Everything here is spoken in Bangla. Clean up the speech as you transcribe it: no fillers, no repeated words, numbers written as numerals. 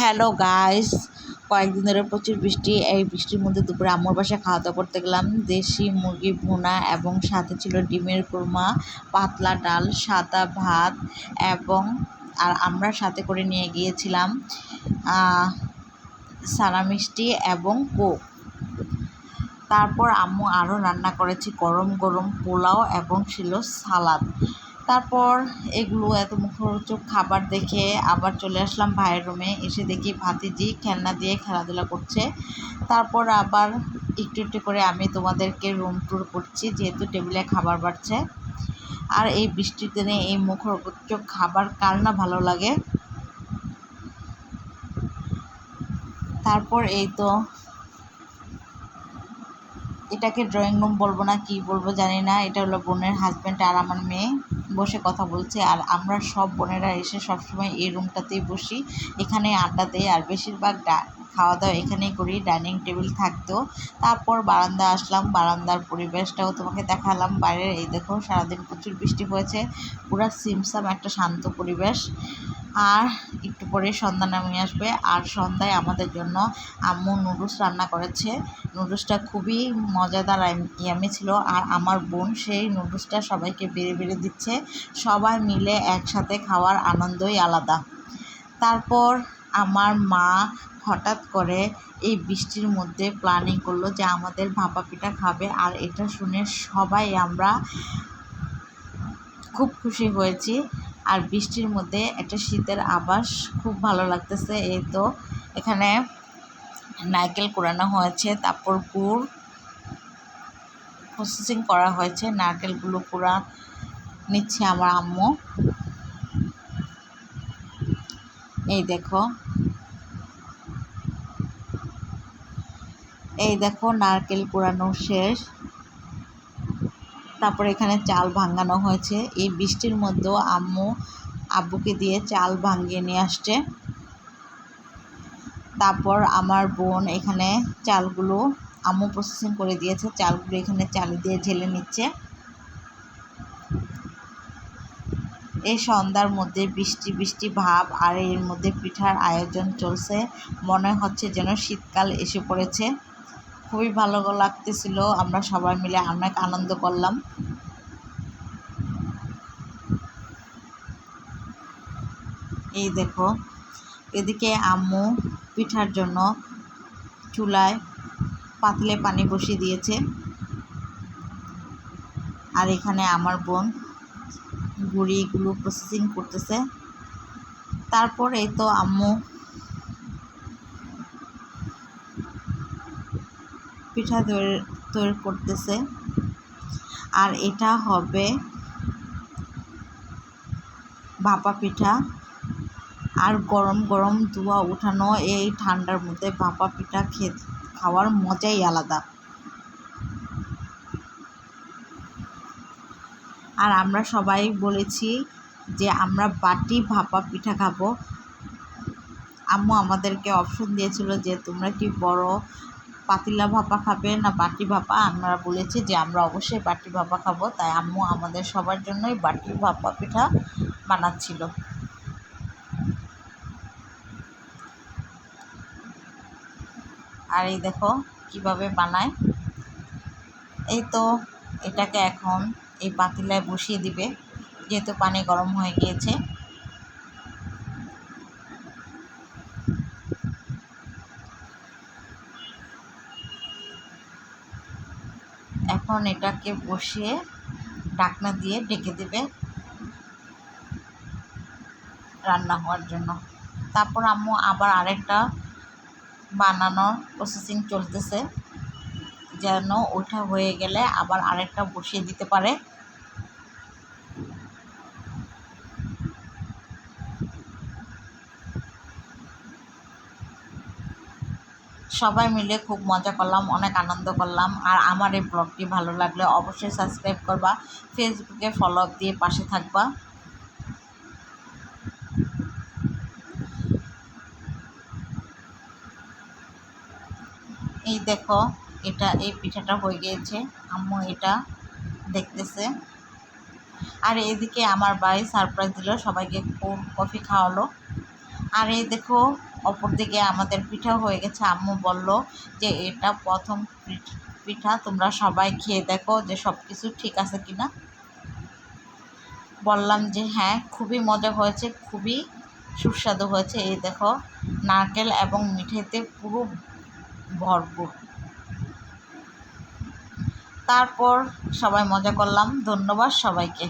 হ্যালো গাইস, কয়েকদিন ধরে প্রচুর বৃষ্টি। এই বৃষ্টির মধ্যে দুপুরে আম্মুর বাসায় খাওয়া দাওয়া করতে গেলাম। দেশি মুরগি ভুনা এবং সাথে ছিল ডিমের কুরমা, পাতলা ডাল, সাদা ভাত এবং আমরা সাথে করে নিয়ে গিয়েছিলাম সারা মিষ্টি এবং কোক। তারপর আম্মু আরও রান্না করেছি গরম গরম পোলাও এবং ছিল সালাদ। তারপর এগুলো এত মুখরোচক খাবার দেখে আবার চলে আসলাম ভাইয়ের রুমে। এসে দেখি ভাতিজি খেলনা দিয়ে খেলাধুলা করছে। তারপর আবার একটু একটু করে আমি তোমাদেরকে রুম ট্যুর করছি, যেহেতু টেবিলে খাবার বাড়ছে। আর এই বৃষ্টির দিনে এই মুখরোচক খাবার কার না ভালো লাগে। তারপর এই তো, এটাকে ড্রয়িং রুম বলবো না কি বলবো জানি না। এটা হলো বোনের হাজব্যান্ড আর আমার মেয়ে বসে কথা বলছে। আর আমরা সব বোনেরা এসে সবসময় এই রুমটাতেই বসি, এখানে আড্ডা দেই। আর বেশিরভাগ খাওয়া দাওয়া এখানেই করি, ডাইনিং টেবিল থাকতেও। তারপর বারান্দা আসলাম, বারান্দার পরিবেশটাও তোমাকে দেখালাম। বাইরে এই দেখো, সারাদিন প্রচুর বৃষ্টি হয়েছে, পুরা সিমসাম একটা শান্ত পরিবেশ। আর একটু পরে সন্ধ্যা নামিয়ে আসবে। আর সন্ধ্যায় আমাদের জন্য আম্মু নুডলস রান্না করেছে। নুডলসটা খুবই মজাদার ইয়ামি ছিল। আর আমার বোন সেই নুডলসটা সবাইকে বেড়ে বেড়ে দিচ্ছে। সবাই মিলে একসাথে খাওয়ার আনন্দই আলাদা। তারপর আমার মা হঠাৎ করে এই বৃষ্টির মধ্যে প্ল্যানিং করলো যে আমাদের ভাপা পিঠা খাবে। আর এটা শুনে সবাই আমরা খুব খুশি হয়েছি। আর বৃষ্টির মধ্যে একটা শীতের আভাস, খুব ভালো লাগতেছে। এই তো এখানে নারকেল কোরানো হয়েছে, তারপর গুড় প্রসেসিং করা হয়েছে। নারকেলগুলো পুরা নিচ্ছে আমার আম্মু। এই দেখো, এই দেখো নারকেল কোরানো শেষ। তারপর এখানে চাল ভাঙানো হয়েছে। এই বৃষ্টির মধ্যেও আম্মু আব্বুকে দিয়ে চাল ভাঙিয়ে নিয়ে আসছে। তারপর আমার বোন এখানে চালগুলো আম্মু প্রসেসিং করে দিয়েছে, চালগুলো এখানে চাল দিয়ে ঢেলে নিচ্ছে। এই সন্ধ্যার মধ্যে বৃষ্টি বৃষ্টি ভাব, আর এর মধ্যে পিঠার আয়োজন চলছে। মনে হচ্ছে যেন শীতকাল এসে পড়েছে। খুবই ভালো লাগতেছিল, আমরা সবাই মিলে অনেক আনন্দ করলাম। এই দেখো, এদিকে আম্মু পিঠার জন্য চুলায় পাতিলে পানি বসিয়ে দিয়েছে। আর এখানে আমার বোন গুঁড়িগুলো প্রসেসিং করতেছে। তারপর এই তো আম্মু পিঠা তৈরি করতেছে। আর এটা হবে ভাপা পিঠা। আর গরম গরম ধোঁয়া উঠানো এই ঠান্ডার মধ্যে ভাপা পিঠা খাওয়ার মজাই আলাদা। আর আমরা সবাই বলেছি যে আমরা বাটি ভাপা পিঠা খাবো। আম্মু আমাদেরকে অপশন দিয়েছিল যে তোমরা কি বড় পাতিলা ভাপা খাবে না বাটি ভাপা। আমরা বলেছি যে আমরা অবশ্যই বাটি ভাপা খাবো। তাই আম্মু আমাদের সবার জন্যই বাটি ভাপা পিঠা বানাচ্ছিল। আর এই দেখো কিভাবে বানায়। এই তো এটাকে এখন এই পাতিলায় বসিয়ে দিবে, যেহেতু পানি গরম হয়ে গিয়েছে। এখন এটাকে বসিয়ে ঢাকনা দিয়ে ঢেকে দেবে রান্না হওয়ার জন্য। তারপর আম্মু আবার আরেকটা বানানোর প্রসেসিং চলতেছে, যেন ওটা হয়ে গেলে আবার আরেকটা বসিয়ে দিতে পারে। সবাই মিলে খুব মজা করলাম, অনেক আনন্দ করলাম। আর আমার এই ব্লগটি ভালো লাগলে অবশ্যই সাবস্ক্রাইব করবা, ফেসবুকে ফলো দিয়ে পাশে থাকবা। এই দেখো, এই পিঠাটা হয়ে গিয়েছে, আম্মু এটা দেখতেছে। আর এদিকে আমার ভাই সারপ্রাইজ দিল, সবাইকে কফি খাওয়ালো। আর এই দেখো অপরদিকে আমাদের পিঠাও হয়ে গেছে। আম্মু বলল যে এটা প্রথম পিঠা, তোমরা সবাই খেয়ে দেখো যে সব কিছু ঠিক আছে কিনা। বললাম যে হ্যাঁ, খুবই মজা হয়েছে, খুবই সুস্বাদু হয়েছে। এই দেখো, নারকেল এবং মিঠাইতে পুরো ভরপুর। তারপর সবাই মজা করলাম। ধন্যবাদ সবাইকে।